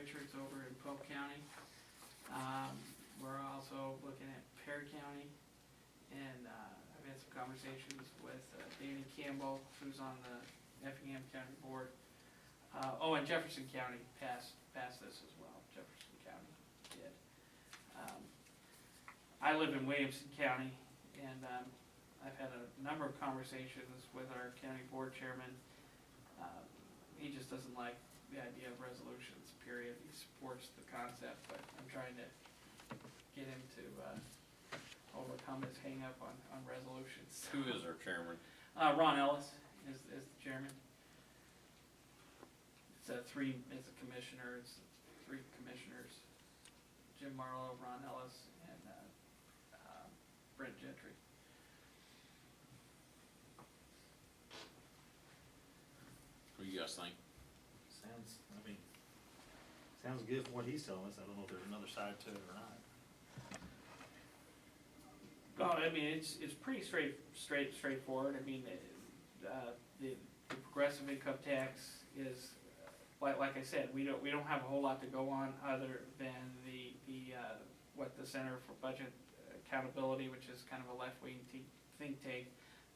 Richards over in Polk County. We're also looking at Perry County, and I've had some conversations with Danny Campbell, who's on the Effingham County Board. And Jefferson County passed this as well. Jefferson County did. I live in Williamson County, and I've had a number of conversations with our county board chairman. He just doesn't like the idea of resolutions, period. He supports the concept, but I'm trying to get him to overcome his hang-up on resolutions. Who is our chairman? Ron Ellis is the chairman. It's a commissioner, it's 3 commissioners. Jim Marlowe, Ron Ellis, and Brent Gentry. What do you guys think? Sounds good from what he's telling us. I don't know if there's another side to it or not. Well, I mean, it's pretty straightforward. I mean, the progressive income tax is, like I said, we don't have a whole lot to go on other than the what the Center for Budget Accountability, which is kind of a left-wing think tank,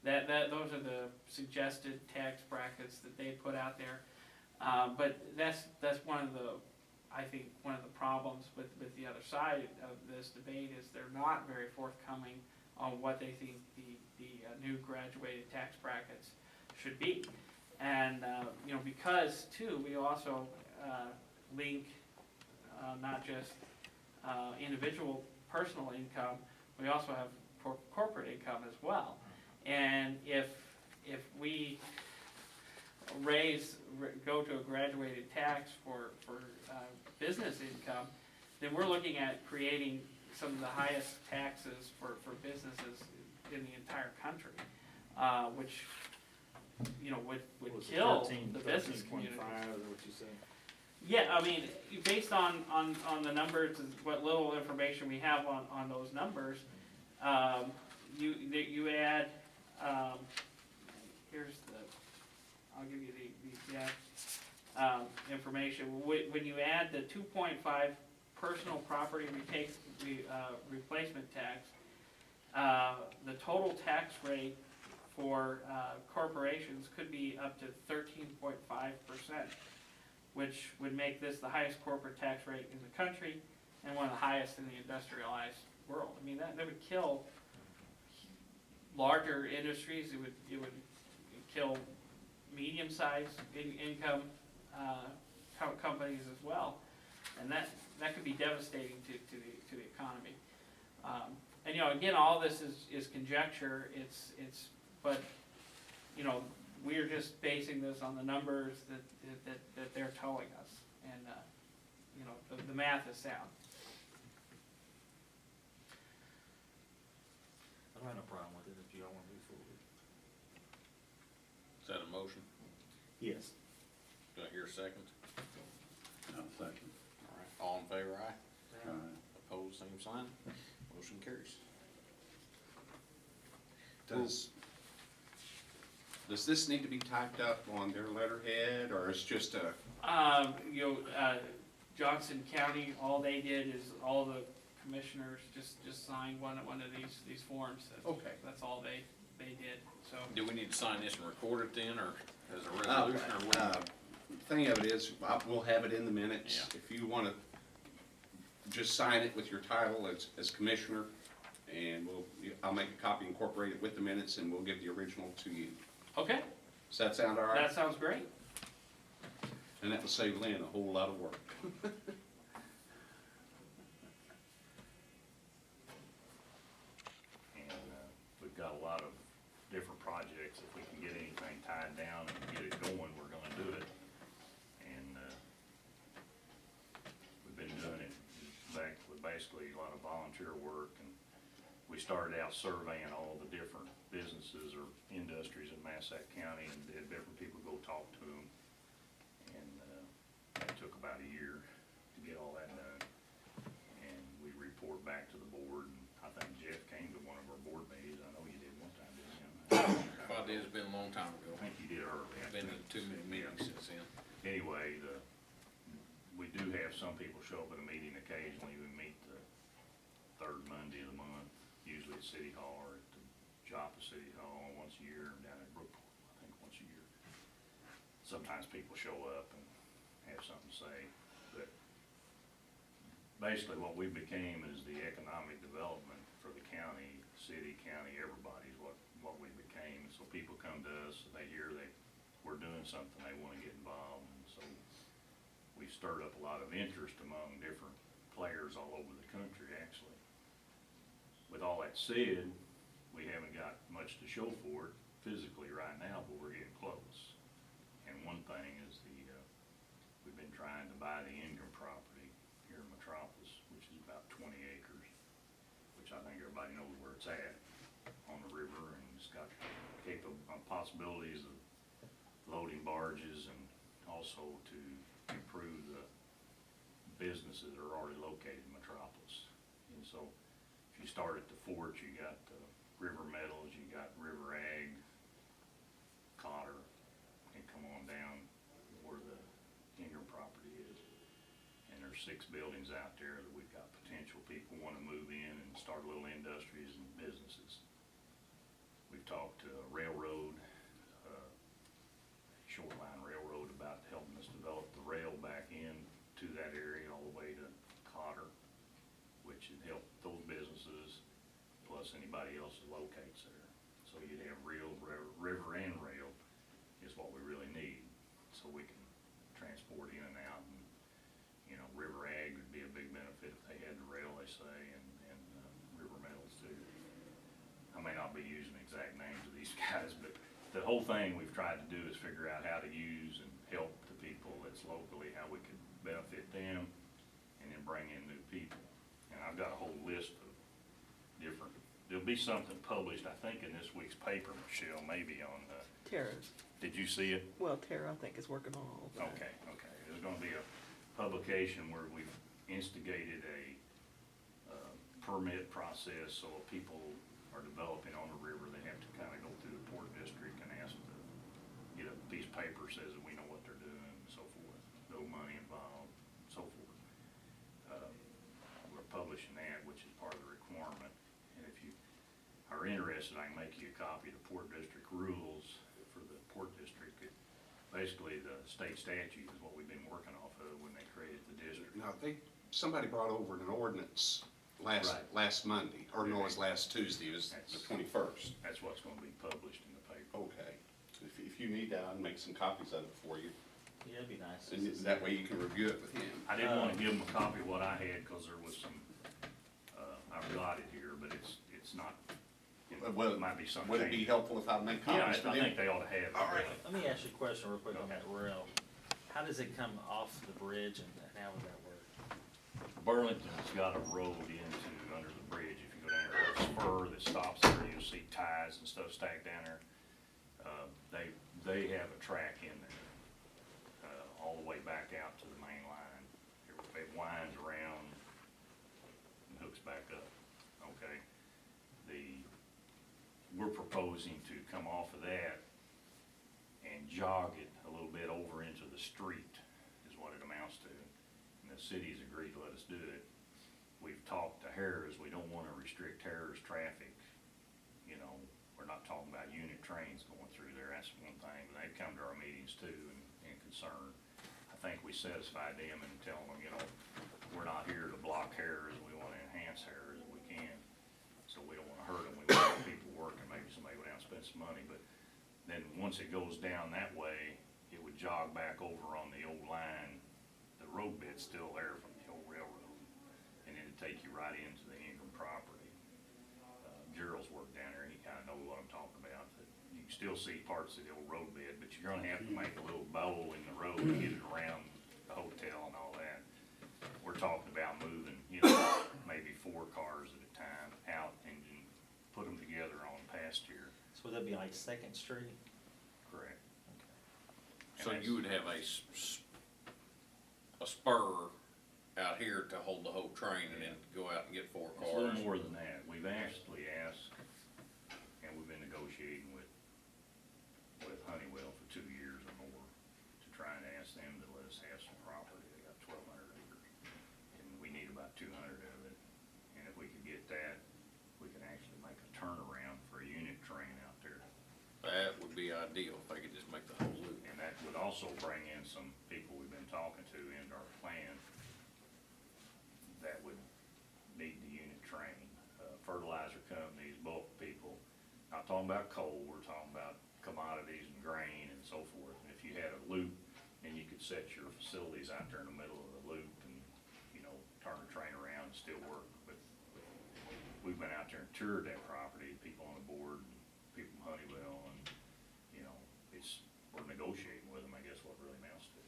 those are the suggested tax brackets that they put out there. But that's one of the, I think, one of the problems with the other side of this debate is they're not very forthcoming on what they think the new graduated tax brackets should be. And, because too, we also link not just individual personal income, we also have corporate income as well. And if we go to a graduated tax for business income, then we're looking at creating some of the highest taxes for businesses in the entire country, which would kill the business community. 13.5 is what you said? Yeah, I mean, based on the numbers, what little information we have on those numbers, you add, here's I'll give you the exact information. When you add the 2.5 personal property replacement tax, the total tax rate for corporations could be up to 13.5%, which would make this the highest corporate tax rate in the country and one of the highest in the industrialized world. I mean, that would kill larger industries. It would kill medium-sized income companies as well, and that could be devastating to the economy. And again, all this is conjecture. But we're just basing this on the numbers that they're telling us, and the math is sound. I don't have no problem with it if you all want to move forward. Is that a motion? Yes. Do I hear a second? I'll second. All right, all in favor, aye? Aye. Opposed, same sign. Motion carries. Does this need to be typed up on their letterhead, or is just a? Johnson County, all they did is all the commissioners just signed one of these forms. Okay. That's all they did. So. Do we need to sign this and record it then, or as a resolution, or what? The thing of it is, we'll have it in the minutes. Yeah. If you want to just sign it with your title as commissioner, and I'll make a copy, incorporate it with the minutes, and we'll give the original to you. Okay. Does that sound all right? That sounds great. And that will save Lynn a whole lot of work. And we've got a lot of different projects. If we can get anything tied down and get it going, we're gonna do it. And we've been doing it with basically a lot of volunteer work, and we started out surveying all the different businesses or industries in Massac County, and had different people go talk to them. And that took about a year to get all that done. And we report back to the board, and I think Jeff came to one of our board meetings. I know you did one time, didn't you? If I did, it's been a long time ago. I think you did early. I've been to too many meetings since then. Anyway, we do have some people show up at a meeting occasionally. We meet the third Monday of the month, usually at City Hall or at the Joppa City Hall once a year, and down at Brookport, I think once a year. Sometimes people show up and have something to say, but basically what we became is the economic development for the county, city, county, everybody's what we became. So people come to us, they hear we're doing something, they wanna get involved, and so we stirred up a lot of interest among different players all over the country, actually. With all that said, we haven't got much to show for it physically right now, but we're getting close. And one thing is we've been trying to buy the Ingram property here in Metropolis, which is about 20 acres, which I think everybody knows where it's at, on the river, and it's got possibilities of loading barges and also to improve the businesses that are already located in Metropolis. And so if you start at the fort, you got River Metals, you got River Ag, Cotter, and come on down where the Ingram property is. And there's 6 buildings out there that we've got potential people want to move in and start little industries and businesses. We've talked to railroad, short line railroad, about helping us develop the rail back in to that area all the way to Cotter, which would help those businesses plus anybody else that locates there. So you'd have river and rail is what we really need, so we can transport in and out. And you know, River Ag would be a big benefit if they had the rail, they say, and River Metals too. I may not be using exact names of these guys, but the whole thing we've tried to do is figure out how to use and help the people that's locally, how we could benefit them, and then bring in new people. And I've got a whole list of different, there'll be something published, I think, in this week's paper, Michelle, maybe on the, Tara's, did you see it? well, Tara, I think, is working on all of that. Okay. There's gonna be a publication where we've instigated a permit process, so if people are developing on the river, they have to kind of go through the port district and ask to get a piece of paper says that we know what they're doing and so forth. No money involved, so forth. We're publishing that, which is part of the requirement. And if you are interested, I can make you a copy of the port district rules for the port district. Basically, the state statute is what we've been working off of when they created the district. Now, somebody brought over an ordinance last Monday, or no, it was last Tuesday, it was the 21st. That's what's gonna be published in the paper. Okay, if you need that, I'll make some copies of it for you, Yeah, it'd be nice. and that way you can review it with him. I didn't wanna give them a copy of what I had, cause there was some, I've got it here, but it's not, Well, it might be something. would it be helpful if I make Yeah, copies for I them? think they ought to have it. All right. Let me ask you a question real quick on that rail. How does it come off the bridge and how would that work? Burlington's got a road under the bridge. If you go down there, there's a spur that stops there, you'll see ties and stuff stacked down there. They have a track in there, all the way back out to the main line. It winds around and hooks back up, okay? We're proposing to come off of that and jog it a little bit over into the street, is what it amounts to. And the city's agreed to let us do it. We've talked to Harris, we don't wanna restrict Harris traffic. You know, we're not talking about unit trains going through there, that's one thing, but they come to our meetings too and concerned. I think we satisfied them and tell them, you know, we're not here to block Harris, we wanna enhance Harris if we can. So we don't wanna hurt them, we want people working, maybe somebody go down and spend some money, but then once it goes down that way, it would jog back over on the old line. The road bed's still there from the old railroad, and it'd take you right into the Ingram property. Gerald's worked down there, and he kinda knows what I'm talking about. That you can still see parts of the old road bed, but you're gonna have to make a little bowl in the road to get it around the hotel and all that. We're talking about moving, you know, maybe 4 cars at a time out and put them together on past here. So would that be like Second Street? Correct. So you would have a spur out here to hold the whole train and then go out and get 4 It's a little cars? more than that. We've actually asked, and we've been negotiating with Honeywell for 2 years or more to try and ask them to let us have some property. They got 1,200 acres 200 of it. And if we could get that, we can actually make a turnaround for a unit train out there. That would be ideal if they could just make the whole loop. And that would also bring in some people we've been talking to into our plan that would need the unit train. Fertilizer companies, bulk people, not talking about coal, we're talking about commodities and grain and so forth. And if you had a loop, then you could set your facilities out there in the middle of the loop and, you know, turn the train around and still work. But we've been out there and toured that property, people on the board, people from Honeywell, and, you know, we're negotiating with them, I guess what really amounts to.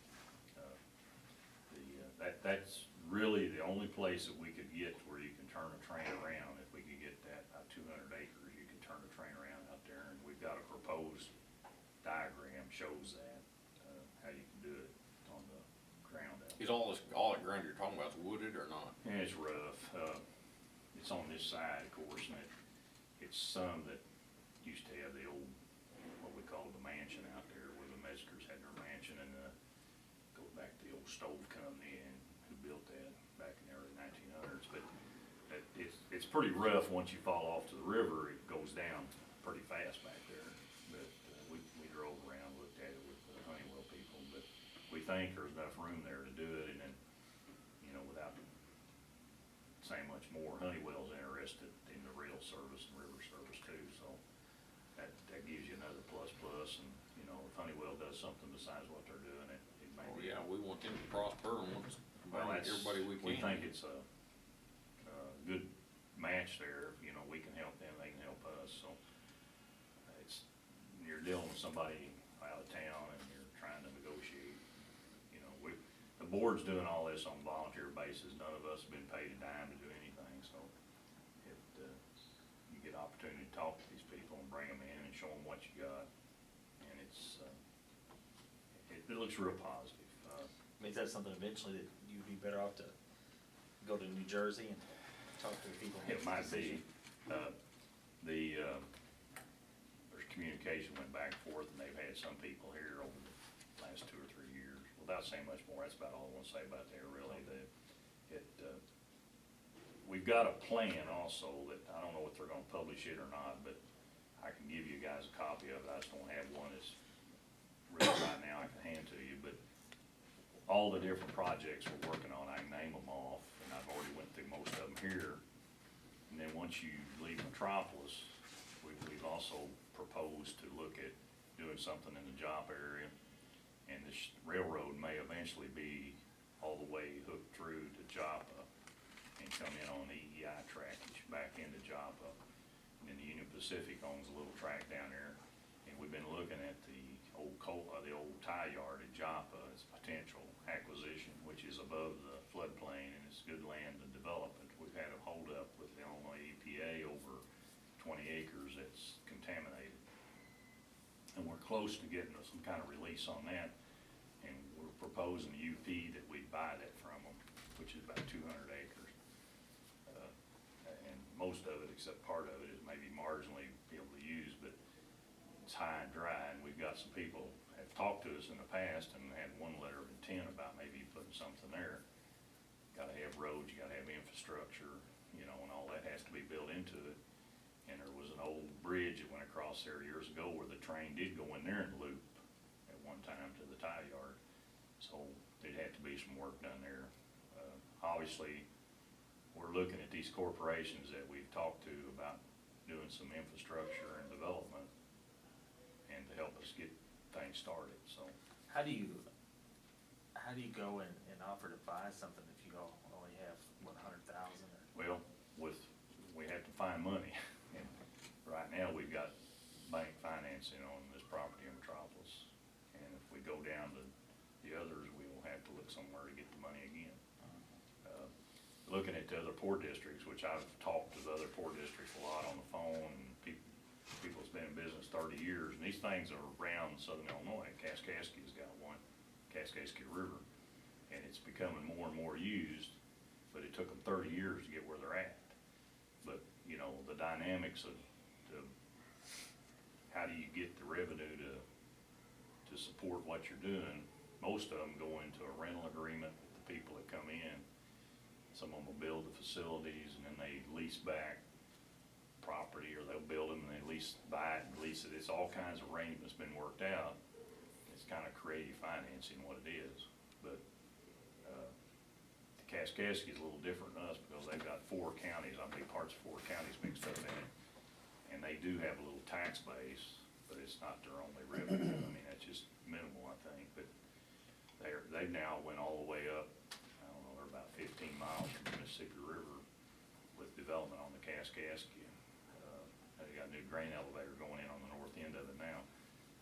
That's really the only place that we could get where you can turn a train around. If we could get that 200 acres, you can turn a train around out there, and we've got a proposed diagram shows that, how you can do it on the ground out there. Is all that ground you're talking about is wooded or not? And it's rough. It's on this side, of course, and it's some that used to have the old, what we call the mansion out there, where the Metzgers had their mansion, and goes back to the old stove company and who built that back in the early 1900s. But it's pretty rough once you fall off to the river. It goes down pretty fast back there. But we drove around, looked at it with the Honeywell people, but we think there's enough room there to do it, and then, you know, without saying much more, Honeywell's interested in the rail service and river service too, so that gives you another plus, and, you know, if Honeywell does something besides what they're doing, it may Oh, be. yeah, we want them to prosper and want to Well, bring that's, everybody we can. we think it's a good match there. You know, we can help them, they can help us, so you're dealing with somebody out of town and you're trying to negotiate. You know, the board's doing all this on volunteer basis. None of us have been paid a dime to do anything, so you get opportunity to talk to these people and bring them in and show them what you got, and it looks real positive. I mean, is that something eventually that you'd be better off to go to New Jersey and talk to the people? It might be. There's communication went back and forth, and they've had some people here over the last 2 or 3 years. Without saying much more, that's about all I want to say about there, really. We've got a plan also that, I don't know if they're gonna publish it or not, but I can give you guys a copy of it. I just don't have one that's really right now I can hand to you, but all the different projects we're working on, I can name them off, and I've already went through most of them here. And then once you leave Metropolis, we've also proposed to look at doing something in the Joppa area. And this railroad may eventually be all the way hooked through to Joppa and come in on the EEI trackage back into Joppa. And then the Union Pacific owns a little track down there. And we've been looking at the old tie yard at Joppa as a potential acquisition, which is above the floodplain and it's good land to development. We've had a holdup with the Illinois EPA over 20 acres that's contaminated. And we're close to getting some kind of release on that. And we're proposing the UP that we buy that from them, which is about 200 acres. And most of it, except part of it, is maybe marginally be able to use, but it's high and dry. And we've got some people have talked to us in the past and had one letter of intent about maybe putting something there. Gotta have roads, you gotta have infrastructure, you know, and all that has to be built into it. And there was an old bridge that went across there years ago where the train did go in there and loop at one time to the tie yard. So there'd have to be some work done there. Obviously, we're looking at these corporations that we've talked to about doing some infrastructure and development and to help us get things started, so. How do you go and offer to buy something if you only have, what, 100,000 or? Well, we have to find money. And right now, we've got bank financing on this property in Metropolis. And if we go down to the others, we will have to look somewhere to get the money again. Looking at the other poor districts, which I've talked to the other poor districts a lot on the phone, and people that's been in business 30 years, and these things are around southern Illinois. Kaskaskia's got one, Kaskaskia River, and it's becoming more and more used, but it took them 30 years to get where they're at. But, you know, the dynamics of how do you get the revenue to support what you're doing, most of them go into a rental agreement with the people that come in. some of them will build the facilities and then they lease back property, or they'll build them and they buy it and lease it. It's all kinds of arrangements been worked out. It's kind of creative financing what it is, but, the Kaskaskia is a little different than us because they've got 4 counties, I believe parts of 4 counties mixed up in it. And they do have a little tax base, but it's not their only revenue. I mean, that's just minimal, I think, but they've now went all the way up, I don't know, they're about 15 miles from the Mississippi River with development on the Kaskaskia. They got a new grain elevator going in on the north end of it now,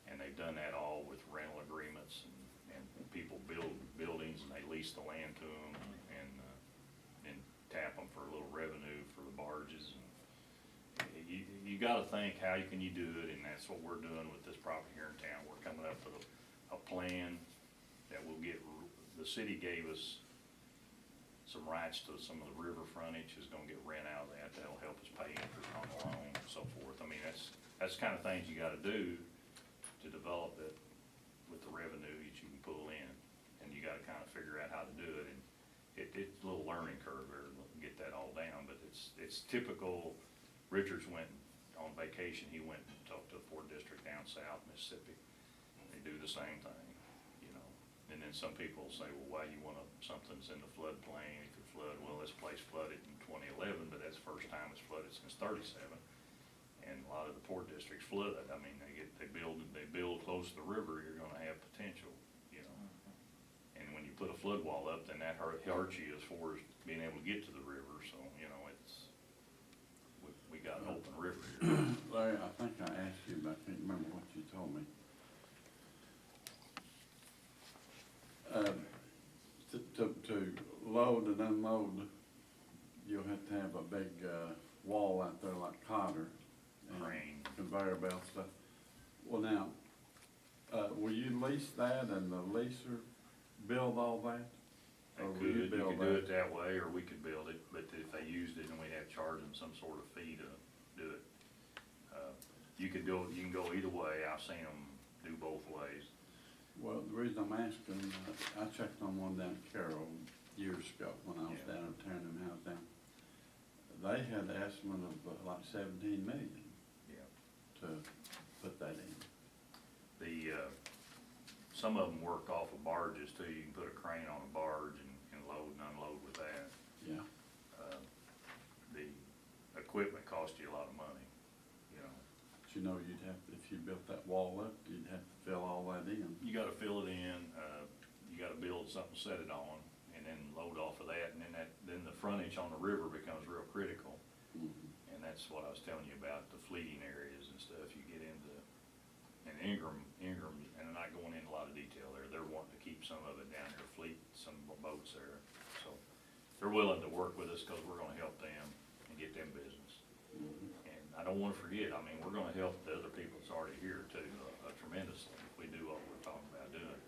and they've done that all with rental agreements, and people build buildings and they lease the land to them and tap them for a little revenue for the barges. And you gotta think, how can you do it, and that's what we're doing with this property here in town. We're coming up with a plan that will get, the city gave us some rights to some of the river frontage, is gonna get rent out of that. That'll help us pay interest on the loan and so forth. I mean, that's the kind of things you gotta do to develop it with the revenue that you can pull in. And you gotta kind of figure out how to do it, and it's a little learning curve there to get that all down, but it's typical. Richards went on vacation, he went and talked to the Ford District down south Mississippi. They do the same thing, you know. And then some people say, well, why you want something's in the floodplain, it could flood. Well, this place flooded in 2011, but that's the first time it's flooded since 37. And a lot of the Port Districts flooded. I mean, they build close to the river, you're gonna have potential, you know. And when you put a flood wall up, then that hurts you as far as being able to get to the river, so, you know, we got an open river here. Larry, I think I asked you, but I can't remember what you told me. To load and unload, you'll have to have a big, wall out there like Cotter. and Crane. Conveyor belt stuff. Well, now, will you lease that and the leaser build all that? They Or will could, you build could do it that way, or we could build it, but if they used it, then we'd have to charge them some sort of fee to do it. You can go either way. I've seen them do both ways. Well, the reason I'm asking, I checked on one down at Carroll years ago when I was Yeah. down there tearing them houses down. They had an estimate of like 17 million Yeah. to put that in. Some of them work off of barges too. You can put a crane on a barge and load and unload with that. Yeah. The equipment costs you a lot of money, you know. But you know, you'd have, if you built that wall up, you'd have to fill all that in. You gotta fill it in, you gotta build something, set it on, and then load off of that, and then the frontage on the river becomes real critical. Mhm. And that's what I was telling you about, the fleeting areas and stuff. You get into, and Ingram, and I'm not going into a lot of detail there, they're wanting to keep some of it down there, fleet some boats there. So they're willing to work with us because we're gonna help them and get them business. Mhm. And I don't wanna forget, I mean, we're gonna help the other people that's already here too, tremendously, if we do what we're talking about doing.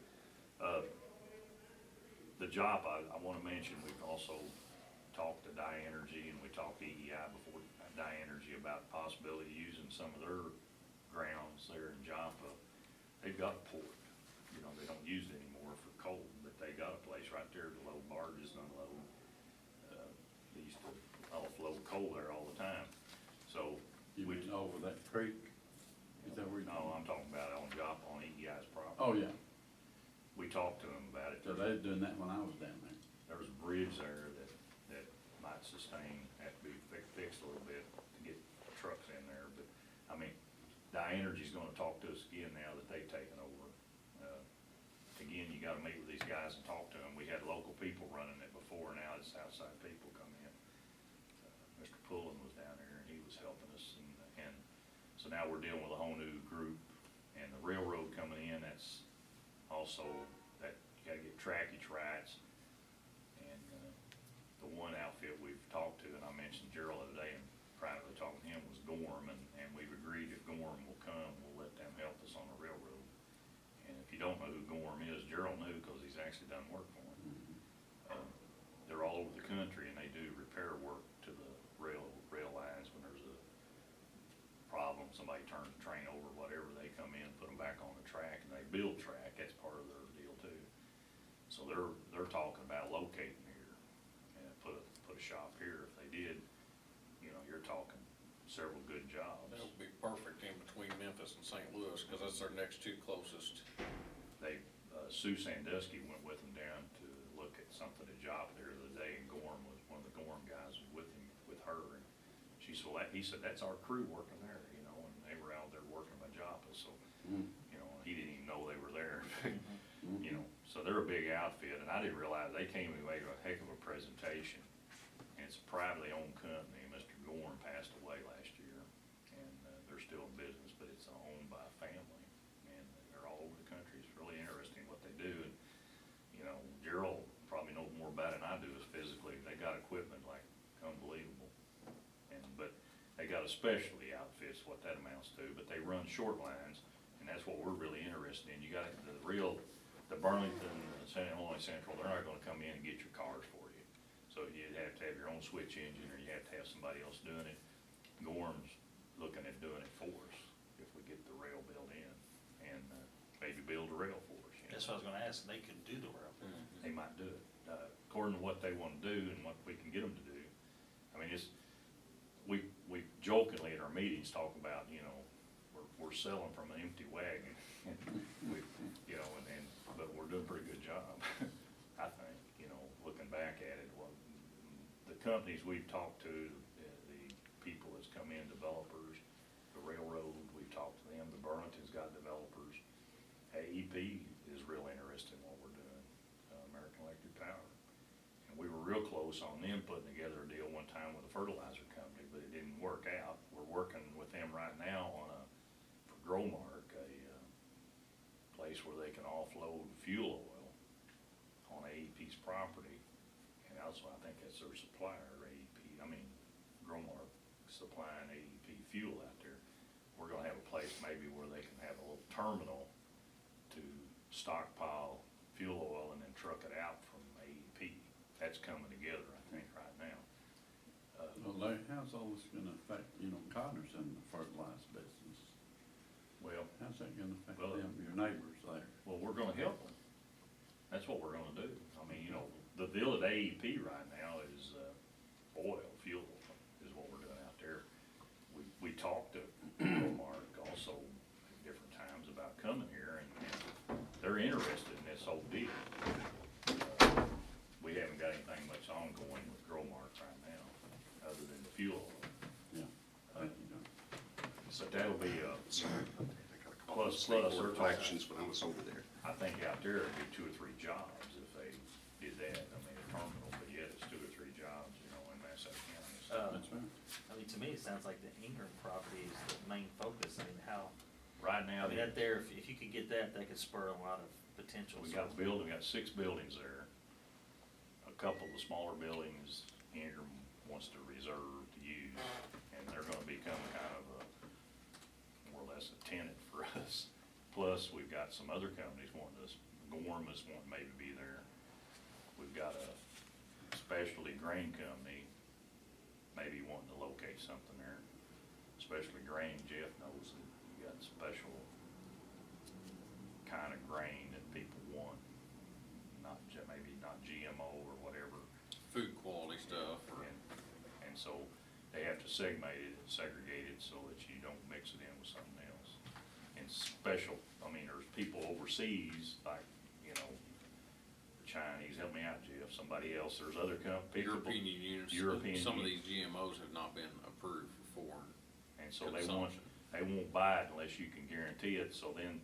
The job, I wanna mention, we've also talked to Energy and we talked to EEI before, Energy, about the possibility of using some of their grounds there in Joppa. They've got a port, you know, they don't use it anymore for coal, but they got a place right there to load barges and unload. They used to offload coal there all the time, so. You mean over that creek? Is that where you? No, I'm talking about on Joppa, on EEI's property. Oh, yeah. We talked to them about it. So they was doing that when I was down there. There was a bridge there that might sustain, have to be fixed a little bit to get trucks in there, but, I mean, Energy's gonna talk to us again now that they've taken over. Again, you gotta meet with these guys and talk to them. We had local people running it before, now it's outside people come in. Mr. Pullen was down there and he was helping us, and so now we're dealing with a whole new group, and the railroad coming in, that's also, that you gotta get trackage rights. And the one outfit we've talked to, and I mentioned Gerald the other day and privately talking to him, was Gorm, and we've agreed if Gorm will come, we'll let them help us on the railroad. And if you don't know who Gorm is, Gerald knew because he's actually done work for him. They're all over the country and they do repair work to the rail lines when there's a problem, somebody turns the train over, whatever, they come in, put them back on the track, and they build track. That's part of their deal too. So they're talking about locating here and put several good jobs. That would be perfect in between Memphis and St. Louis, cause that's their next two closest. They, Sue Sandusky went with them down to look at something, a job there the other day, and Gorham was, one of the Gorham guys was with him, with her, and she said, well, he said, that's our crew working there, you know, and they were out there working my job, so, you know, he didn't even know they were there, you know, so they're a big outfit, and I didn't realize, they came and made a heck of a presentation, and it's a privately owned company. Mr. Gorham passed away last year, and they're still in business, but it's owned by a family, and they're all over the country. It's really interesting what they do, and, you know, Gerald probably knows more about it than I do, is physically, they got equipment like unbelievable. But they got a specialty outfits, what that amounts to, but they run short lines, and that's what we're really interested in. You got the Burlington, San Illinois Central, they're not gonna come in and get your cars for you. So you'd have to have your own switch engine, or you have to have somebody else doing it. Gorham's looking at doing it for us, if we get the rail built in, and maybe build a rail for us, you know. That's what I was gonna ask, they could do the rail. They might do it, according to what they wanna do and what we can get them to do. I mean, we jokingly at our meetings talk about, you know, we're selling from an empty wagon. We, you know, but we're doing a pretty good job, I think, you know, looking back at it. Well, the companies we've talked to, the people that's come in, developers, the railroad, we've talked to them, the Burlington's got developers. AEP is real interested in what we're doing, American Electric Power. And we were real close on them putting together a deal one time with a fertilizer company, but it didn't work out. We're working with them right now on for Growmark, a place where they can offload fuel oil on AEP's property. And also, I think that's their supplier, AEP, Growmark supplying AEP fuel out there. We're gonna have a place maybe where they can have a little terminal to stockpile fuel oil and then truck it out from AEP. That's coming together, I think, right now. Well, Larry, how's all this gonna affect, you know, Connors in the fertilizer business? Well, How's that gonna affect Well- them, your neighbors there? well, we're gonna help them. That's what we're gonna do. I mean, you know, the deal at AEP right now is, oil, fuel is what we're doing out there. We talked to Mark also at different times about coming here, and they're interested in this whole deal. We haven't got anything much ongoing with Growmark right now, other than the fuel oil. Yeah. So that'll be a plus, State plus, Board or of Elections when I was over there. I think out there it'd be 2 or 3 jobs if they did that. I mean, a terminal, but yet it's 2 or 3 jobs, you know, in Massac County. So That's right. I mean, to me, it sounds like the Ingram property is the main focus. I mean, right now, that there, if you could get that could spur a lot of potential. we got we got 6 buildings there. A couple of the smaller buildings Ingram wants to reserve to use, and they're gonna become kind of more or less a tenant for us. Plus, we've got some other companies wanting us, Gorham is wanting maybe be there. We've got a specialty grain company maybe wanting to locate something there. Specialty grain, Jeff knows that we got special kind of grain that people want, maybe not GMO or whatever. Food quality stuff, or, And so they have to segment it and segregate it so that you don't mix it in with something else. And special, there's people overseas, like, you know, the Chinese, help me out, Jeff, somebody else, there's other companies. European units, European some of Union. these GMOs have not been approved for foreign And so consumption. they won't buy it unless you can guarantee it, so then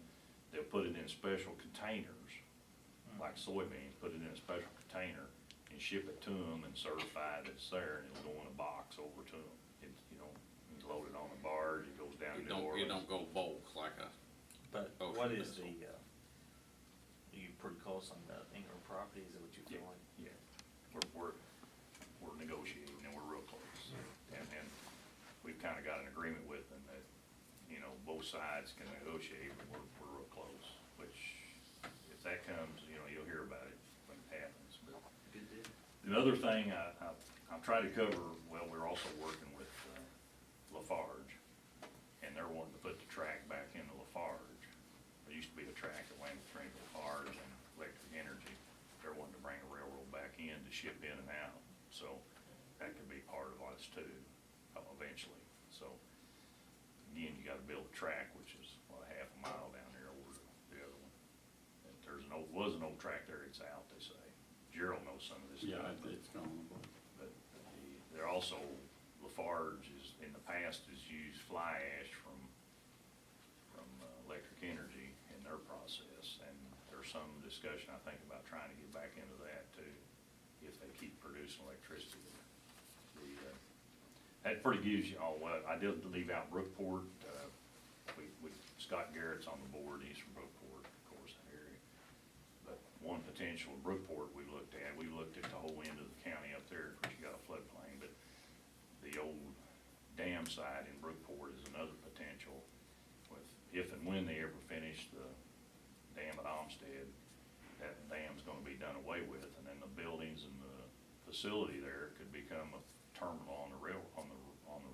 they'll put it in special containers, like soybeans, put it in a special container and ship it to them and certify that it's there, and it'll go in a box over to them. It's, you know, it's loaded on a barge, it goes down to New Orleans. It don't go bulk like a, But ocean what is vessel. are you pretty close on the Ingram property? Is that what you feel like? Yeah, we're negotiating, and we're real close. And we've kinda got an agreement with them that, you know, both sides can negotiate, but we're real close. Which, if that comes, you know, you'll hear about it when it happens. But Good deal. another thing I'm trying to cover, well, we're also working with Lafarge, and they're wanting to put the track back into Lafarge. There used to be a track that went between Lafarge and Electric Energy. They're wanting to bring a railroad back in to ship in and out, so that could be part of us too, eventually. So build a track, which is, what, a half a mile down there over the other one. And there's was an old track there, it's out, they say. Gerald knows some of this Yeah, stuff. it's gone. But they're also, Lafarge is, in the past, has used fly ash from electric energy in their process. And there's some discussion, I think, about trying to get back into that too, if they keep producing electricity. That pretty gives you all, well, I did leave out Brookport. Scott Garrett's on the board, he's from Brookport, of course, that area. But one potential in Brookport we looked at the whole end of the county up there, of course you got a floodplain, but the old dam site in Brookport is another potential with, if and when they ever finish the dam at Olmsted, that dam's gonna be done away with, and then the buildings and the facility there could become a terminal on the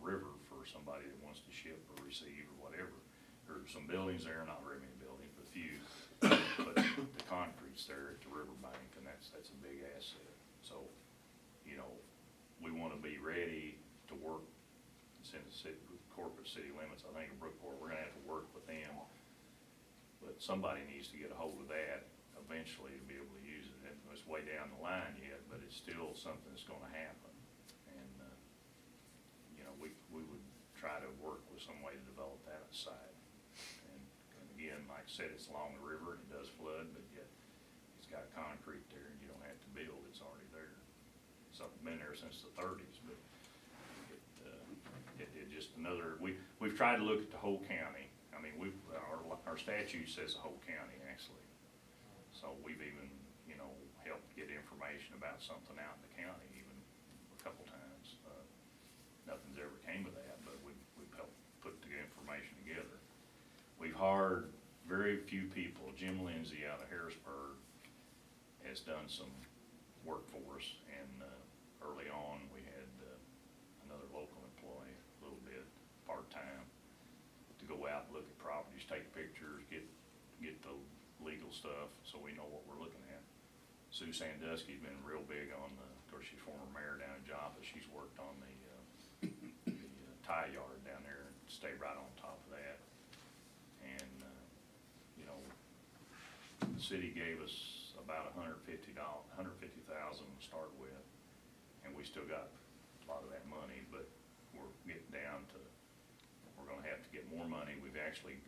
river for somebody that wants to ship or receive or whatever. There's some buildings there, not very many buildings, but a few, but the concrete's there at the riverbank, and that's a big asset. So, you know, we wanna be ready to work, since the corporate city limits, I think in Brookport, we're gonna have to work with them. But somebody needs to get a hold of that eventually to be able to use it. And it's way down the line yet, but it's still something that's gonna happen. And, you know, we would try to work with some way to develop that site. And again, like I said, it's along the river and it does flood, but yet it's got concrete there and you don't have to build, it's already there. Something been there since the 30s, but it just another, we've tried to look at the whole county. I mean, our statute says the whole county, actually. So we've even, you know, helped get information about something out in the county even a couple times. Nothing's ever came of that, but we've helped put the information together. We've hired very few people. Jim Lindsay out of Harrisburg has done some work for us, and early on we had another local employee, a little bit part-time, to go out and look at properties, take pictures, get the legal stuff so we know what we're looking at. Sue Sandusky's been real big on of course she's former mayor down in Joppa, she's worked on the tie yard down there and stayed right on top of that. And, you know, the city gave us about $150,000 to start with, and we still got a lot of that money, but we're getting down to, we're gonna have to get more money. We've actually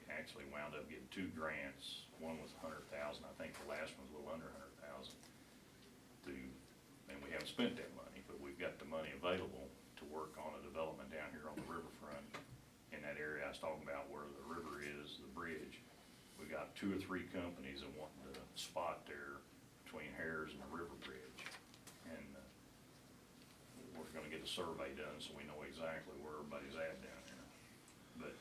wound up getting 2 grants. One was $100,000, I think the last one was a little under $100,000 and we haven't spent that money, but we've got the money available to work on a development down here on the riverfront in that area I was talking about where the river is, the bridge. We got 2 or 3 companies that want the spot there between Harris and the river bridge. And we're gonna get a survey done so we know exactly where everybody's at down there. But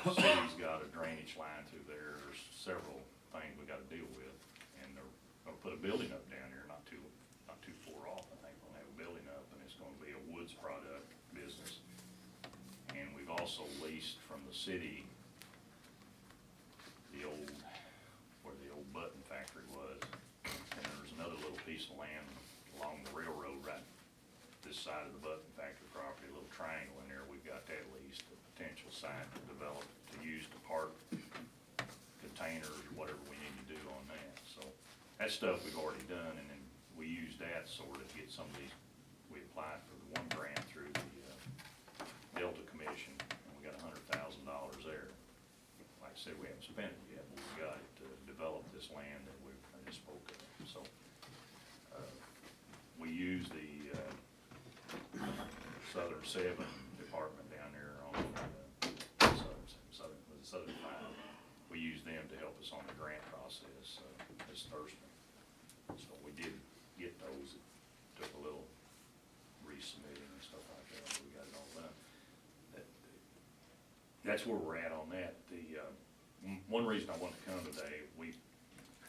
the city's got a drainage line through there. There's several things we gotta deal with. And they're gonna put a building up down there not too far off. I think we'll have a building up, and it's gonna be a woods product business. And we've also leased from the city where the old button factory was. And there's another little piece of land along the railroad right this side of the button factory property, a little triangle in there. We've got that leased, a potential site to develop, to use to park containers or whatever we need to do on that. So that stuff we've already done, and then we used that sort of to get some of these. We applied for the one grant through the Delta Commission, and we got $100,000 there. Like I said, we haven't spent it yet, but we got it to develop this land that I just spoke of. So we use the Southern 7 department down there on Southern 5. We use them to help us on the grant process this Thursday. So we did get those. It took a little resubmitting and stuff like that, but we got it all done. That's where we're at on that. One reason I wanted to come today, we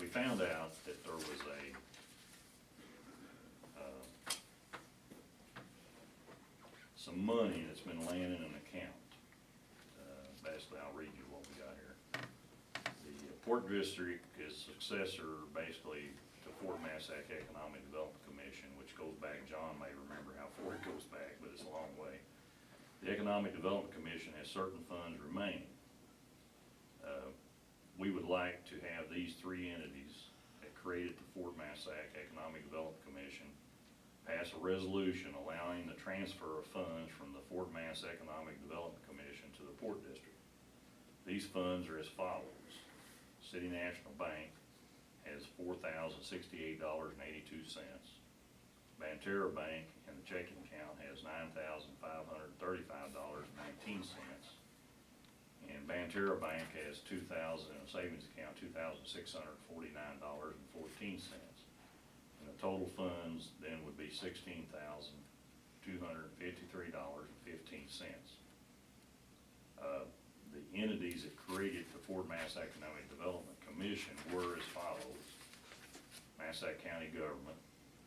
found out that there was some money that's been laying in an account. Basically, I'll read you what we got here. The Port District is successor basically to Fort Massac Economic Development Commission, which goes back, John may remember how far it goes back, but it's a long way. The Economic Development Commission has certain funds remaining. We would like to have these three entities that created the Fort Massac Economic Development Commission pass a resolution allowing the transfer of funds from the Fort Mass Economic Development Commission to the Port District. These funds are as follows. City National Bank has $4,068.82. Banterra Bank in the checking account has $9,535.19. And Banterra Bank has $2,000 in a savings account, $2,649.14. And the total funds then would be $16,253.15. The entities that created the Fort Mass Economic Development Commission were as follows. Massac County Government,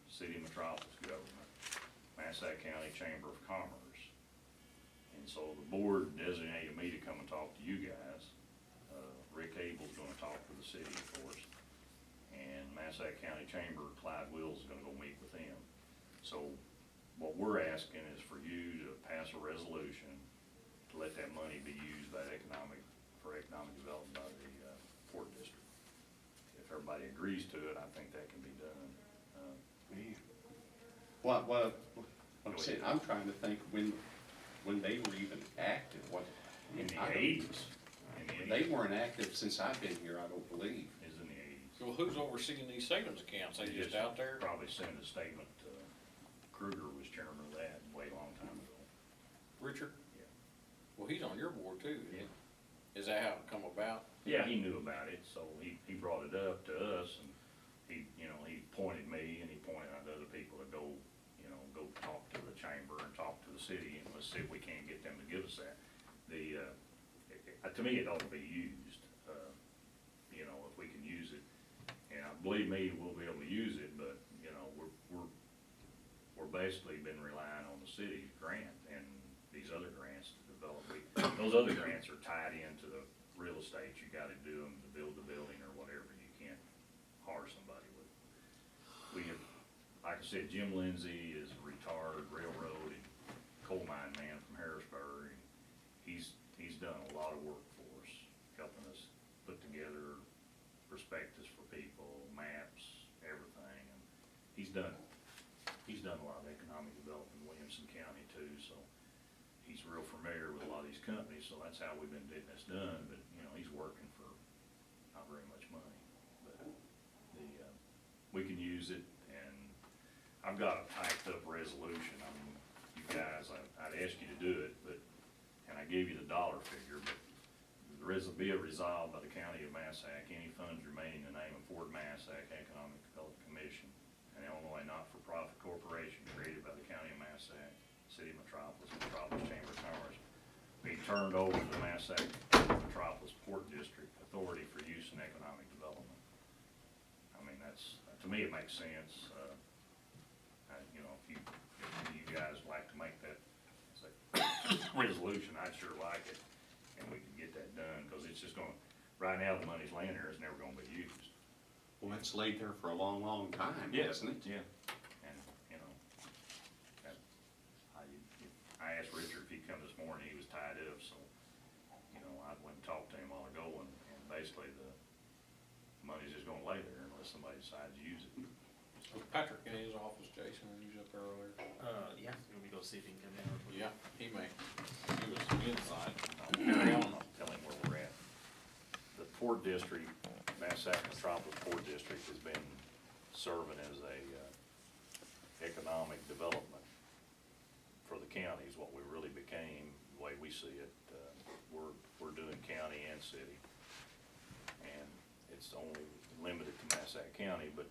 City Metropolis Government, Massac County Chamber of Commerce. And so the board designated me to come and talk to you guys. Rick Abel's gonna talk to the city, of course. And Massac County Chamber, Clyde Wills is gonna go meet with them. So what we're asking is for you to pass a resolution to let that money be used for economic development by the Port District. If everybody agrees to it, I think that can be done. Well, I'm saying, I'm trying to think when they were even active, what. In the I don't- eighties. They weren't active since I've been here, I don't believe. Is in the eighties. Well, who's overseeing these savings accounts? They just out there? Probably sent a statement, Kruger was chairman of that way long time ago. Richard? Yeah. Well, he's on your board too, isn't he? Is that how it come about? Yeah, he knew about it, so he brought it up to us, and he pointed me, and he pointed out to other people to go talk to the chamber and talk to the city, and let's see if we can't get them to give us that. To me, it ought to be used, if we can use it. And believe me, we'll be able to use it, but, we're basically been relying on the city's grant and these other grants to develop. Those other grants are tied into the real estate. You gotta do them to build the building or whatever. You can't hire somebody with. We have, like I said, Jim Lindsay is a retired railroad and coal mine man from Harrisburg. And he's done a lot of work for us, helping us put together prospectus for people, maps, everything. And he's done a lot of economic development in Williamson County too, so he's real familiar with a lot of these companies, so that's how we've been getting this done. But, he's working for not very much money. But we can use it, and I've got a typed up resolution. I mean, you guys, I'd ask you to do it, and I gave you the dollar figure, but be it resolved by the County of Massac, any funds remaining in the name of Fort Massac Economic Development Commission, an Illinois not-for-profit corporation created by the County of Massac, City of Metropolis, Metropolis Chamber of Commerce, be turned over to the Massac Metropolis Port District Authority for use in economic development. I mean, to me, it makes sense. If you guys like to make that resolution, I'd sure like it, and we can get that done, because it's just right now, the money's laying there, it's never gonna be used. Well, it's laid there for a long, long time, hasn't it? Yeah, and, I asked Richard if he'd come this morning, he was tied up, so, I went and talked to him a while ago, and basically the money's just gonna lay there unless somebody decides to use it. Was Patrick in his office, Jason, when you was up there earlier? Yeah, let me go see if he can come in real quick. Yeah, he was inside. Carry on. I'll tell him where we're at. The Port District, Massac Metropolis Port District has been serving as a economic development for the county is what we really became, the way we see it. We're doing county and city. And it's only limited to Massac County, but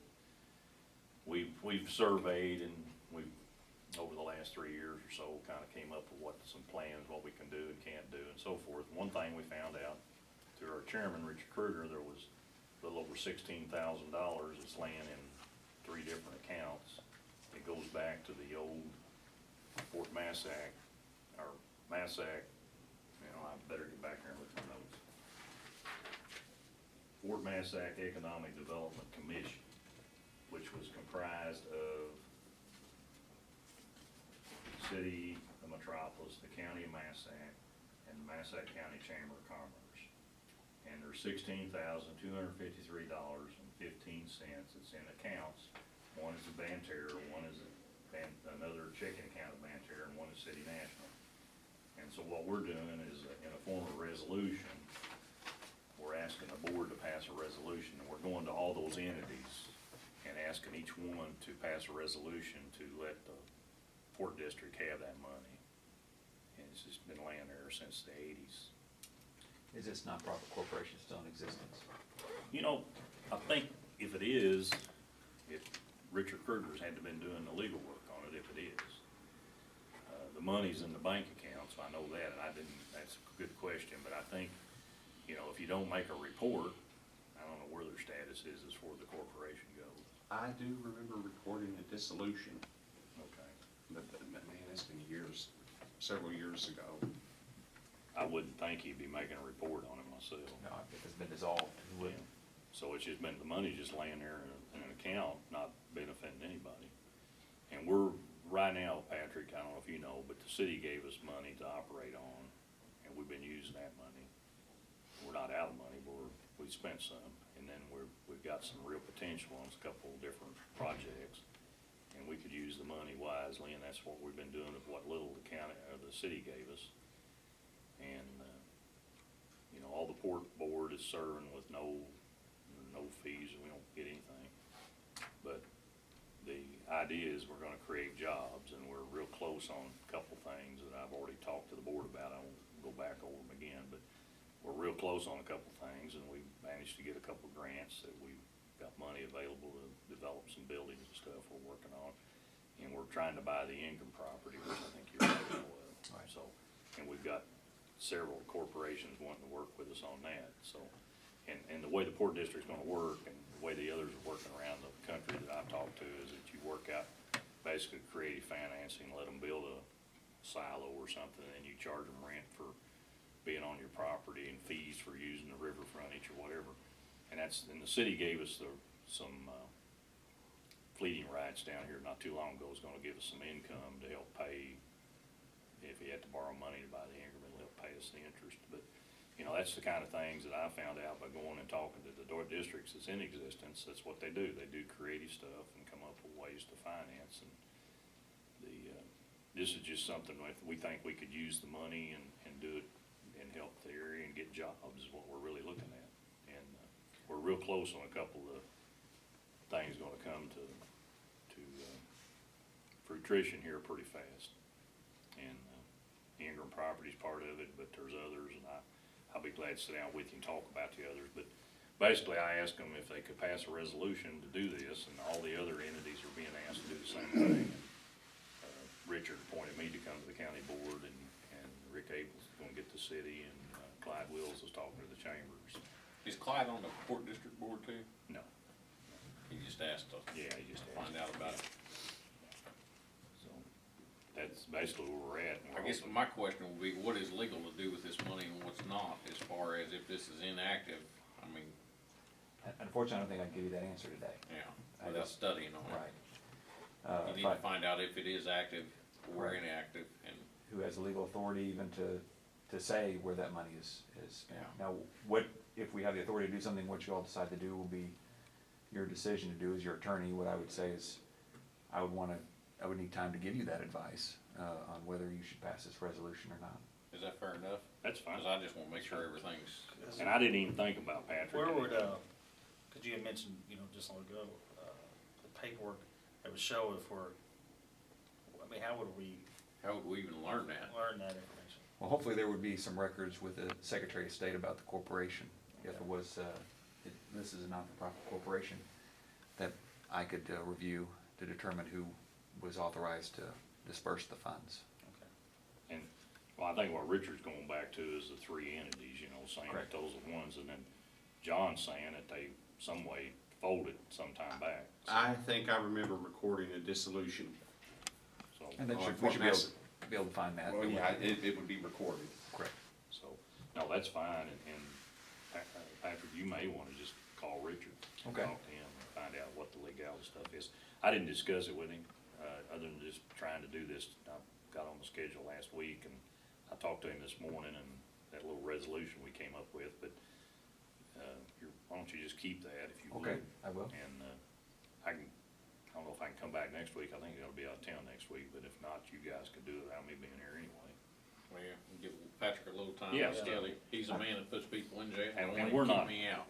we've surveyed, and we've, over the last 3 years or so, kind of came up with some plans, what we can do and can't do and so forth. One thing we found out through our chairman, Richard Kruger, there was a little over $16,000 that's laying in 3 different accounts. It goes back to the old Fort Massac, or Massac, I better get back here and look at my notes. Fort Massac Economic Development Commission, which was comprised of the city, the metropolis, the county of Massac, and the Massac County Chamber of Commerce. And there's $16,253.15 that's in accounts. One is a Banterra, one is another checking account of Banterra, and one is City National. And so what we're doing is, in a form of resolution, we're asking the board to pass a resolution, and we're going to all those entities and asking each one to pass a resolution to let the Port District have that money. And it's just been laying there since the 80s. Is this nonprofit corporation still in existence? You know, I think if it is, if Richard Kruger's had to been doing the legal work on it, if it is. The money's in the bank account, so I know that, and that's a good question, but I think, you know, if you don't make a report, I don't know where their status is as far as the corporation goes. I do remember recording a dissolution, Okay. but man, it's been years, several years ago. I wouldn't think he'd be making a report on it myself. No, if it's been dissolved, who would? Yeah. So it's just been, the money's just laying there in an account, not benefiting anybody. And we're, right now, Patrick, I don't know if you know, but the city gave us money to operate on, and we've been using that money. We're not out of money, but we spent some, and then we've got some real potential on a couple of different projects. And we could use the money wisely, and that's what we've been doing with what little the county, or the city gave us. And, you know, all the port board is serving with no fees, and we don't get anything. But the idea is we're gonna create jobs, and we're real close on a couple things that I've already talked to the board about. I won't go back over them again, but we're real close on a couple things, and we managed to get a couple grants that we've got money available to develop some buildings and stuff we're working on. And we're trying to buy the Ingram property, which I think you're right of. Right. So, and we've got several corporations wanting to work with us on that, so. And the way the Port District's gonna work, and the way the others are working around the country that I've talked to, is that you work out basically creative financing, let them build a silo or something, and you charge them rent for being on your property and fees for using the river frontage or whatever. And the city gave us some fleeting rights down here not too long ago. It's gonna give us some income to help pay, if you had to borrow money to buy the Ingram, it'll help pay us the interest. But, you know, that's the kind of things that I found out by going and talking to the districts that's in existence. That's what they do. They do creative stuff and come up with ways to finance. And this is just something that we think we could use the money and do it and help the area and get jobs is what we're really looking at. And we're real close on a couple of things gonna come to fruition here pretty fast. And Ingram property's part of it, but there's others, and I'll be glad to sit down with you and talk about the others. But basically, I asked them if they could pass a resolution to do this, and all the other entities are being asked to do the same thing. Richard appointed me to come to the county board, and Rick Abel's gonna get the city, and Clyde Wills is talking to the chambers. Is Clyde on the Port District Board too? No. He just asked to Yeah, he just find out about it. So, that's basically where we're at. I guess my question would be, what is legal to do with this money and what's not, as far as if this is inactive? I mean, Unfortunately, I don't think I can give you that answer today. yeah, I without just- studying on it. Right. You need to find out if it is active or Right. inactive, and Who has the legal authority even to say where that money is spent. Yeah. Now, what, if we have the authority to do something, what you all decide to do will be your decision to do as your attorney. What I would say is, I would need time to give you that advice, on whether you should pass this resolution or not. is that fair enough? That's fine. Cause I just wanna make sure everything's, And I didn't even think about Patrick. Where would, cause you had mentioned, just a long ago, the paperwork that would show if how would we how would we even learn that? learn that information? Well, hopefully there would be some records with the Secretary of State about the corporation, if it was, this is a not-for-profit corporation, that I could review to determine who was authorized to disperse the funds. Okay. And, well, I think what Richard's going back to is the three entities, saying that Correct. those are the ones, and then John's saying that they, some way, folded sometime back. So- I think I remember recording a dissolution. So, And then Oh, we should Mass- be able to find that. Well, yeah, it would be recorded. Correct. so, no, that's fine, and Patrick, you may wanna just call Richard. and Okay. Talk to him and find out what the legal stuff is. I didn't discuss it with him, other than just trying to do this, I've got on the schedule last week, and I talked to him this morning, and that little resolution we came up with, but, why don't you just keep that if you would? Okay, I will. And, I don't know if I can come back next week, I think I'm gonna be out of town next week, but if not, you guys could do it without me being here anyway. Well, give Patrick a little time. Yeah. He's a man that puts people in jail. And I want him we're to not, keep me out.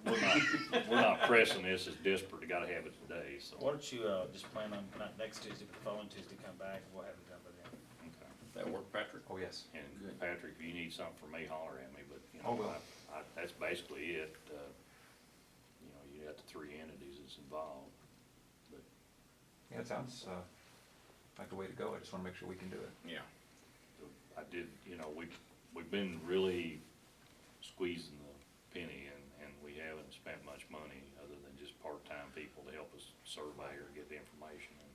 we're not pressing this as desperate, to gotta have it today, so. Why don't you, just plan on, not next Tuesday, but the following Tuesday, come back, and we'll have it done by then. Okay. That work, Patrick? Oh, yes. And Good. Patrick, if you need something from me, holler at me, but, you Oh, know, will. that's basically it. You know, you got the 3 entities that's involved, but, Yeah, it sounds, like the way to go. I just wanna make sure we can do it. Yeah. I did, you know, we've been really squeezing the penny, and we haven't spent much money other than just part-time people to help us survey or get the information. And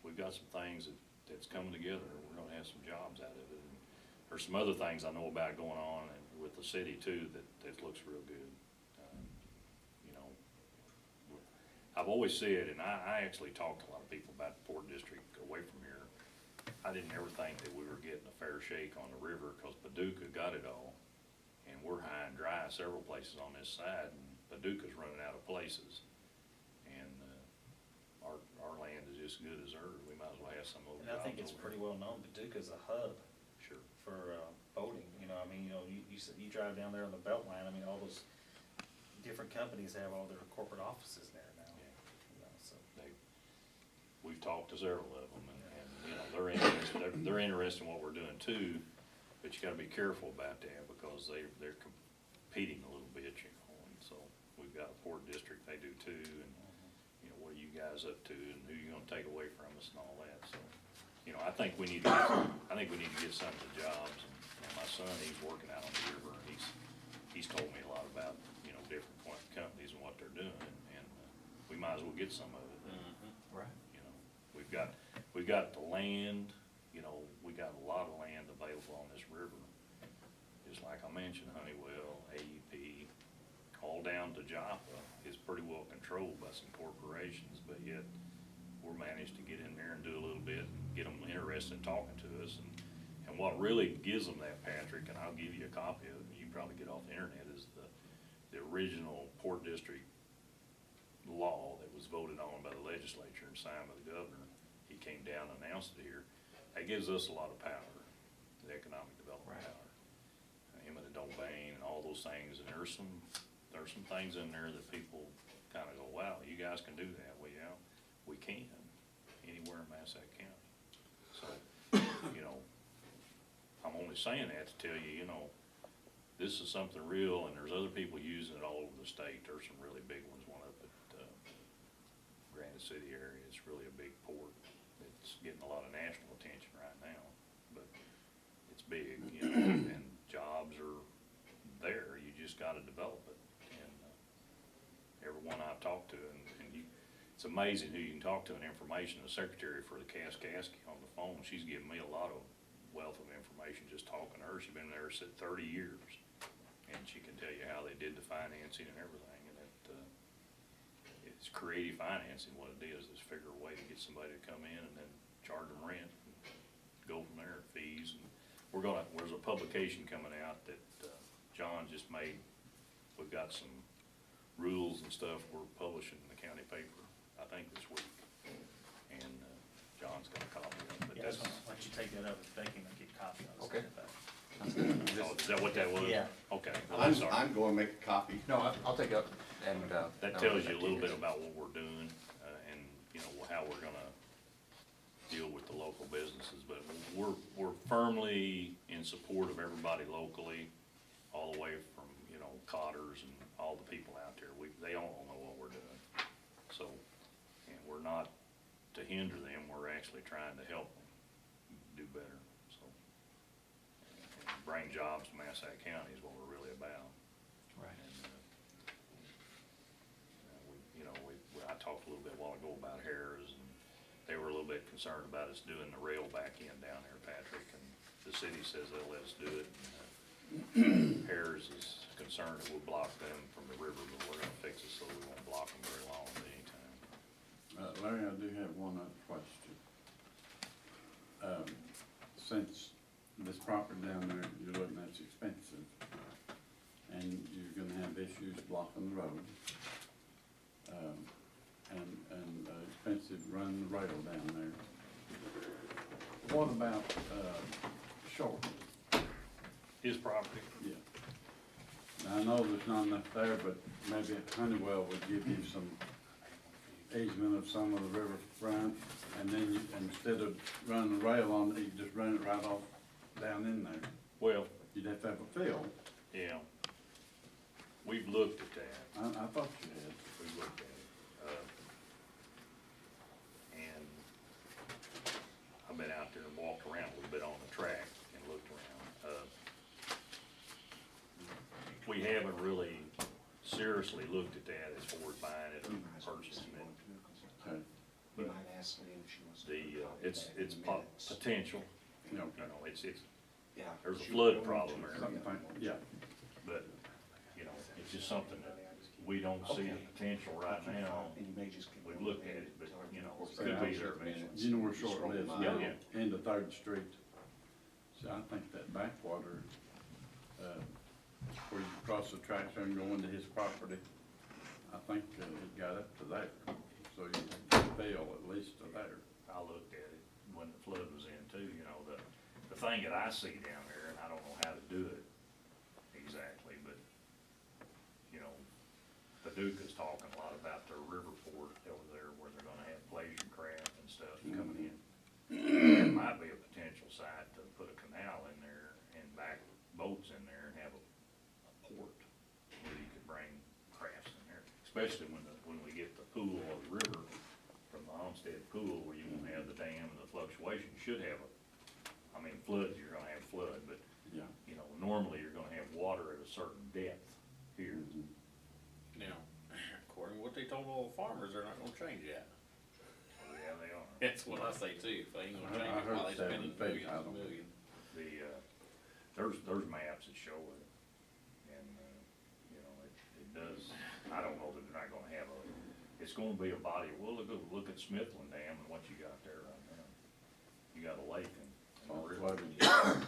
we've got some things that's coming together, and we're gonna have some jobs out of it. And there's some other things I know about going on and with the city too, that looks real good. You know, I've always said, and I actually talked to a lot of people about the Port District away from here. I didn't ever think that we were getting a fair shake on the river, cause Paducah got it all. And we're high and dry several places on this side, and Paducah's running out of places. And, our land is just as good as theirs, we might as well have some of those And I think jobs it's over pretty there. well known, Paducah's a hub Sure. for, boating, you know, I mean, you drive down there on the Beltline, I mean, all those different companies have all their corporate offices there now. Yeah. You know, so. We've talked to several of them, and, you know, they're interested in what we're doing too, but you gotta be careful about that, because they're competing a little bit, you know, and so, we've got a Port District, they do too, and, you know, what are you guys up to, and who you gonna take away from us and all that, so. You know, I think we need to get some of the jobs, and my son, he's working out on the river, and he's told me a lot about, you know, different companies and what they're doing, and we might as well get some of it. Right. You know, we've got the land, you know, we got a lot of land available on this river. Just like I mentioned, Honeywell, AEP, all down to Joppa is pretty well controlled by some corporations, but yet we're managed to get in there and do a little bit, and get them interested in talking to us. And what really gives them that, Patrick, and I'll give you a copy of it, you can probably get off the internet, is the original Port District law that was voted on by the legislature and signed by the governor. He came down and announced it here. That gives us a lot of power, the economic development Right. power. Eminent domain and all those things, and there's some things in there that people kinda go, wow, you guys can do that. Well, yeah, we can, anywhere in Massac County. So, you know, I'm only saying that to tell you, you know, this is something real, and there's other people using it all over the state. There's some really big ones, one up at, Granite City area. It's really a big port. It's getting a lot of national attention right now, but it's big, you know, and jobs are there. You just gotta develop it. And, everyone I've talked to, and it's amazing who you can talk to in information. The secretary for the Kaskaskia on the phone, she's given me a lot of wealth of information just talking to her. She's been there 30 years, and she can tell you how they did the financing and everything. And it's creative financing. What it is figure a way to get somebody to come in and then charge them rent, and go from there, fees. And there's a publication coming out that John just made. We've got some rules and stuff we're publishing in the county paper, I think this week, and John's got a copy of it, but Yeah, that's, so why don't you take that up with Becky and get a copy of it. Okay. oh, is that what that was? Yeah. Okay, well, I'm sorry. I'm going to make a copy. No, I'll take it up and, That tells you a little bit about what we're doing, and, you know, how we're gonna deal with the local businesses, but we're firmly in support of everybody locally, all the way from, you know, Cotters and all the people out there. They all know what we're doing, so, and we're not to hinder them, we're actually trying to help them do better, so. And bring jobs to Massac County is what we're really about. Right. And, I talked a little bit a while ago about Harris, and they were a little bit concerned about us doing the rail back in down there, Patrick, and the city says they'll let us do it. And, Harris is concerned that we'll block them from the river, but we're gonna fix it so we won't block them very long at any time. Larry, I do have one other question. since this property down there, you're looking at, it's expensive, and you're gonna have issues blocking the road, and expensive running the rail down there. What about, Short? His property, Yeah. Now, I know there's not enough there, but maybe Honeywell would give you some easement of some of the riverfront, and then you, instead of running the rail on, you just run it right off down in there. well, You'd have to have a fill. yeah, we've looked at that. I thought you had. We looked at it. And I've been out there and walked around a little bit on the track and looked around. We haven't really seriously looked at that as far as buying it or purchasing it. Okay. But it's potential, You know, you know, it's, there's a flood problem there. something, yeah. But, you know, it's just something that we don't see the potential right now. We've looked at it, but, you know, it could be there eventually. You know where Short lives now, Yeah, yeah. end of Third Street. So I think that backwater, where you cross the tracks and go into his property, I think it got up to there. So you fail at least to there. I looked at it when the flood was in too, you know, the thing that I see down there, and I don't know how to do it exactly, but, you know, Paducah's talking a lot about their river port over there where they're gonna have pleasure craft and stuff coming in. There might be a potential site to put a canal in there and back boats in there and have a port where you could bring crafts in there, especially when we get the pool or the river from the Homestead Pool where you won't have the dam and the fluctuation. You should have floods, you're gonna have flood, but, Yeah. you know, normally you're gonna have water at a certain depth here. Now, according to what they told all the farmers, they're not gonna change that. Well, yeah, they are. That's what I say too, if they ain't gonna I change it heard while they 7 spending feet, millions I and don't- millions. There's maps that show it, and, you know, it does, I don't know that they're not gonna have it's gonna be a body, well, look at Smithland Dam and what you got there right now. You got a lake and a All river. flooded. I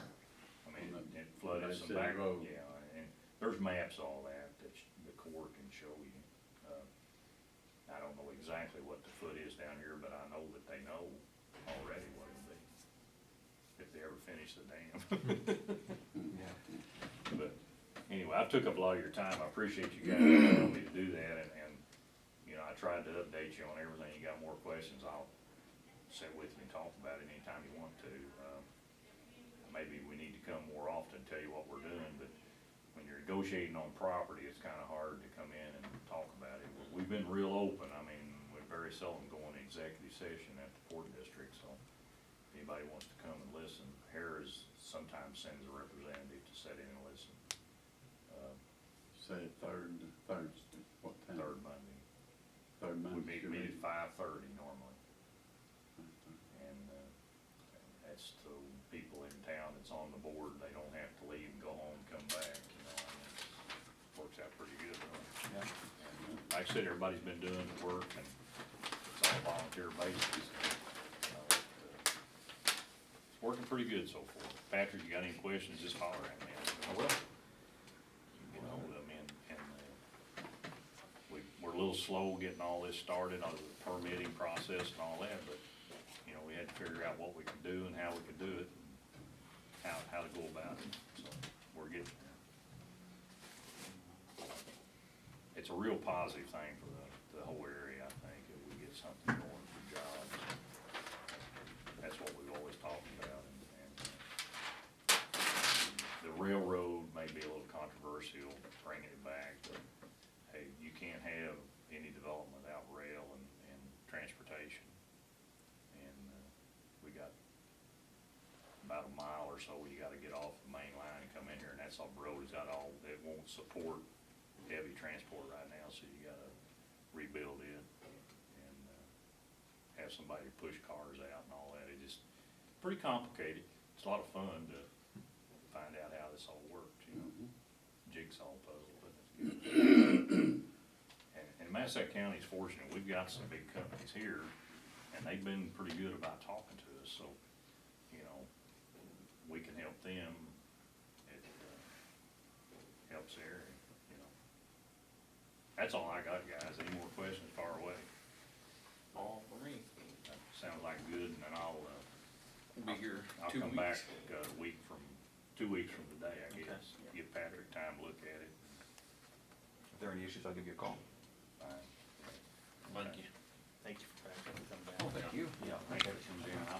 mean, it flooded They some said back, road. yeah, and there's maps, all that the Corps can show you. I don't know exactly what the foot is down here, but I know that they know already what it'll be, if they ever finish the dam. But, anyway, I've took up a lot of your time, I appreciate you guys allowing me to do that, and, you know, I tried to update you on everything. You got more questions, I'll sit with you and talk about it anytime you want to. Maybe we need to come more often, tell you what we're doing, but when you're negotiating on property, it's kinda hard to come in and talk about it. We've been real open, I mean, we very seldom go into executive session at the Port District, so if anybody wants to come and listen, Harris sometimes sends a representative to sit in and listen. Say third, what time? Third Monday. Third We Monday. meet at 5:30 normally, and, that's the people in town that's on the board, they don't have to leave and go home, and come back, you know, I mean, it works out pretty good, huh? And, like I said, everybody's been doing the work, and it's on a volunteer basis. It's working pretty good so far. Patrick, you got any questions, just holler at me. I will. You know, I mean, and, we're a little slow getting all this started on the permitting process and all that, but, you know, we had to figure out what we could do and how we could do it, and how to go about it, so we're getting there. It's a real positive thing for the whole area, I think, if we get something going for jobs. That's what we've always talked about, and the railroad may be a little controversial, bringing it back, but, hey, you can't have any development without rail and transportation. And, we got about a mile or so, you gotta get off the main line and come in here, and that's all road, it's got all, it won't support heavy transport right now, so you gotta rebuild it and, have somebody push cars out and all that. It just, pretty complicated. It's a lot of fun to find out how this all works, you know, jigsaw puzzle, but it's good. And Massac County's fortunate, we've got some big companies here, and they've been pretty good about talking to us, so, you know, we can help them, it, helps the area, you know. That's all I got, guys. Any more questions, far away? All for me. That sounds like good, and then I'll Be here I'll 2 come weeks. back a week from, 2 weeks from today, I Okay. guess. Give Patrick time to look at it. If there are any issues, I'll give you a call. Fine. Thank you. Thank you for coming back. Oh, thank you. Yeah, I think that comes in, I'll